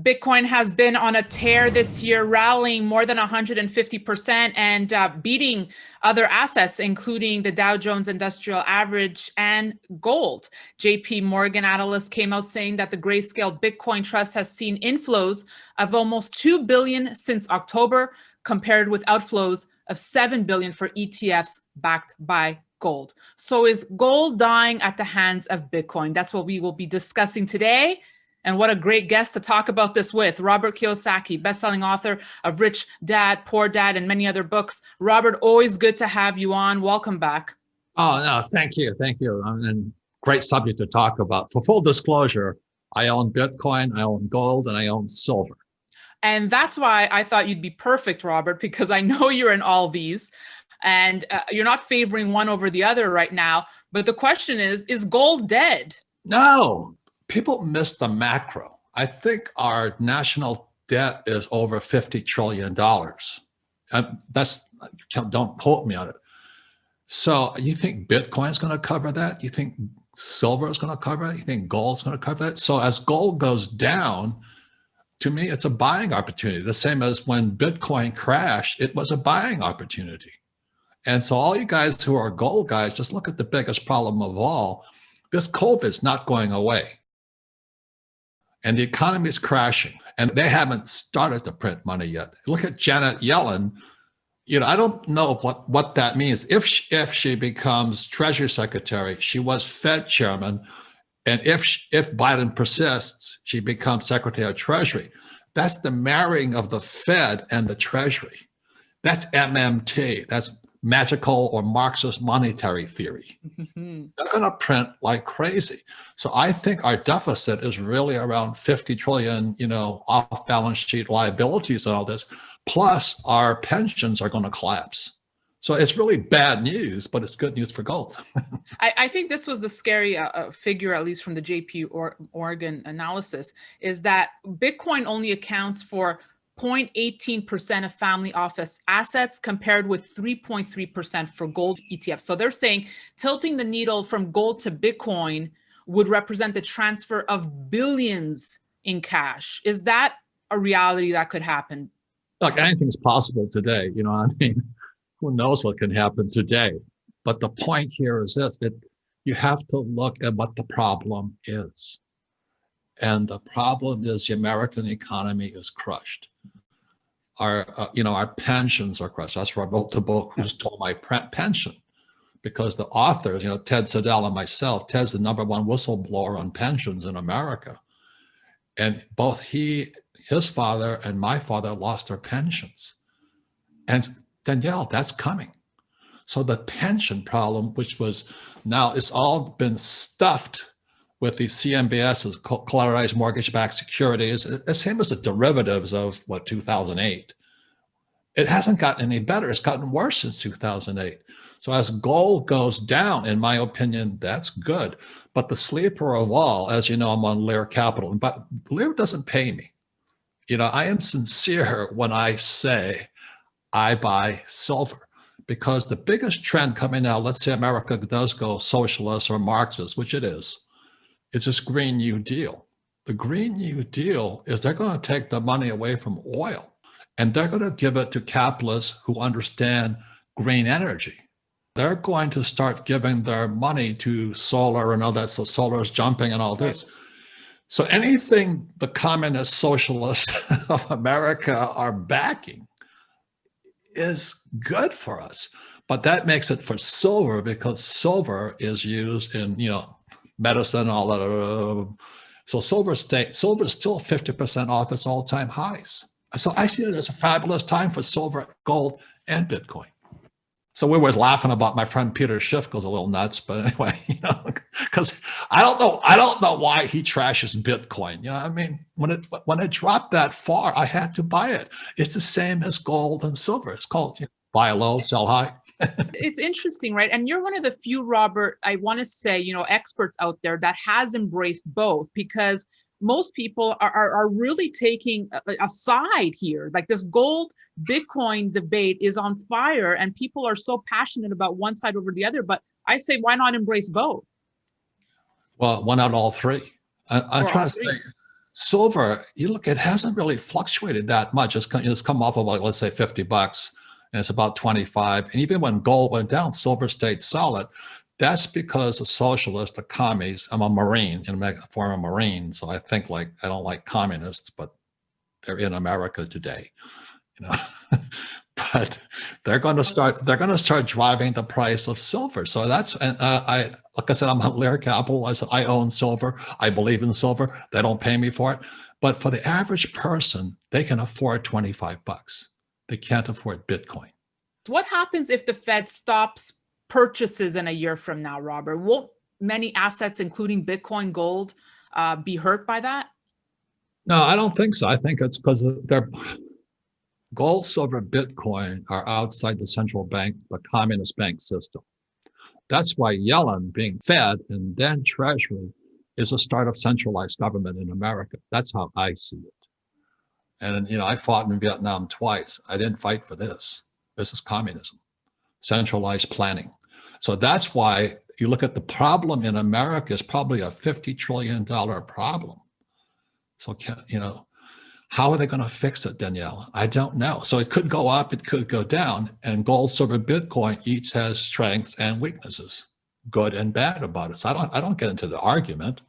Bitcoin has been on a tear this year, rallying more than 150% and beating other assets, including the Dow Jones Industrial Average and gold. JP Morgan analyst came out saying that the Grayscale Bitcoin Trust has seen inflows of almost $2 billion since October, compared with outflows of $7 billion for ETFs backed by gold. So is gold dying at the hands of Bitcoin? That's what we will be discussing today. And what a great guest to talk about this with. Robert Kiyosaki, bestselling author of Rich Dad, Poor Dad, and many other books. Robert, always good to have you on. Welcome back. Oh, no, thank you. Thank you. And great subject to talk about. For full disclosure, I own Bitcoin, I own gold, and I own silver. And that's why I thought you'd be perfect, Robert, because I know you're in all these and you're not favoring one over the other right now. But the question is gold dead? No. People miss the macro. I think our national debt is over $50 trillion. Don't quote me on it. So you think Bitcoin's going to cover that? You think silver is going to cover it? You think gold's going to cover it? So as gold goes down, to me, it's a buying opportunity. The same as when Bitcoin crashed, it was a buying opportunity. And so all you guys who are gold guys, just look at the biggest problem of all. This COVID's not going away. And the economy is crashing, and they haven't started to print money yet. Look at Janet Yellen. I don't know what that means. If she becomes Treasury Secretary, she was Fed chairman, and if Biden persists, she becomes Secretary of Treasury. That's the marrying of the Fed and the Treasury. That's MMT. That's magical or Marxist monetary theory. They're going to print like crazy. So I think our deficit is really around 50 trillion, off balance sheet liabilities and all this, plus our pensions are going to collapse. So it's really bad news, but it's good news for gold. I think this was the scary figure, at least from the JP Morgan analysis, is that Bitcoin only accounts for 0.18% of family office assets compared with 3.3% for gold ETFs. So they're saying tilting the needle from gold to Bitcoin would represent the transfer of billions in cash. Is that a reality that could happen? Look, anything's possible today. Who knows what can happen today? But the point here is this, you have to look at what the problem is. And the problem is the American economy is crushed. Our pensions are crushed. That's why I wrote the book, Who Stole My Pension? Because the authors, Ted Sadullah and myself, Ted's the #1 whistleblower on pensions in America. And both his father and my father lost their pensions. And Danielle, that's coming. So the pension problem, which was now, it's all been stuffed with the CMBS, collateralized mortgage-backed securities, the same as the derivatives of 2008. It hasn't gotten any better. It's gotten worse since 2008. So as gold goes down, in my opinion, that's good. But the sleeper of all, as you know, I'm on Lear Capital, but Lear doesn't pay me. I am sincere when I say I buy silver, because the biggest trend coming now, let's say America does go socialist or Marxist, which it is, it's this Green New Deal. The Green New Deal is they're going to take the money away from oil and they're going to give it to capitalists who understand green energy. They're going to start giving their money to solar and all that. So solar is jumping and all this. So anything the communist socialists of America are backing is good for us. But that makes it for silver, because silver is used in, medicine, all that. So silver is still 50% off its all-time highs. So I see it as a fabulous time for silver, gold, and Bitcoin. So we were laughing about my friend Peter Schiff goes a little nuts, but anyway, because I don't know why he trashes Bitcoin. When it dropped that far, I had to buy it. It's the same as gold and silver. It's called buy low, sell high. It's interesting, right? And you're one of the few, Robert, I want to say, experts out there that has embraced both, because most people are really taking a side here. Like this gold Bitcoin debate is on fire and people are so passionate about one side over the other. But I say, why not embrace both? Well, why not all three? I'm trying to say, Silver, you look, it hasn't really fluctuated that much. It's come off of, like, let's say $50, and it's about 25. And even when gold went down, silver stayed solid. That's because the socialists, the commies, I'm a Marine, in a former Marine, so I think like, I don't like communists, but they're in America today, you know. But they're going to start driving the price of silver. So that's, and like I said, I'm a Lear Capital. I own silver. I believe in silver. They don't pay me for it. But for the average person, they can afford $25. They can't afford Bitcoin. What happens if the Fed stops purchases in a year from now, Robert? Won't many assets, including Bitcoin, gold, be hurt by that? No, I don't think so. I think it's because they're gold, silver, Bitcoin are outside the central bank, the communist bank system. That's why Yellen being Fed and then Treasury is a start of centralized government in America. That's how I see it. And, you know, I fought in Vietnam twice. I didn't fight for this. This is communism, centralized planning. So that's why you look at the problem in America is probably a $50 trillion problem. So, you know, how are they going to fix it, Danielle? I don't know. So it could go up, it could go down, and gold, silver, Bitcoin each has strengths and weaknesses, good and bad about it. So I don't get into the argument.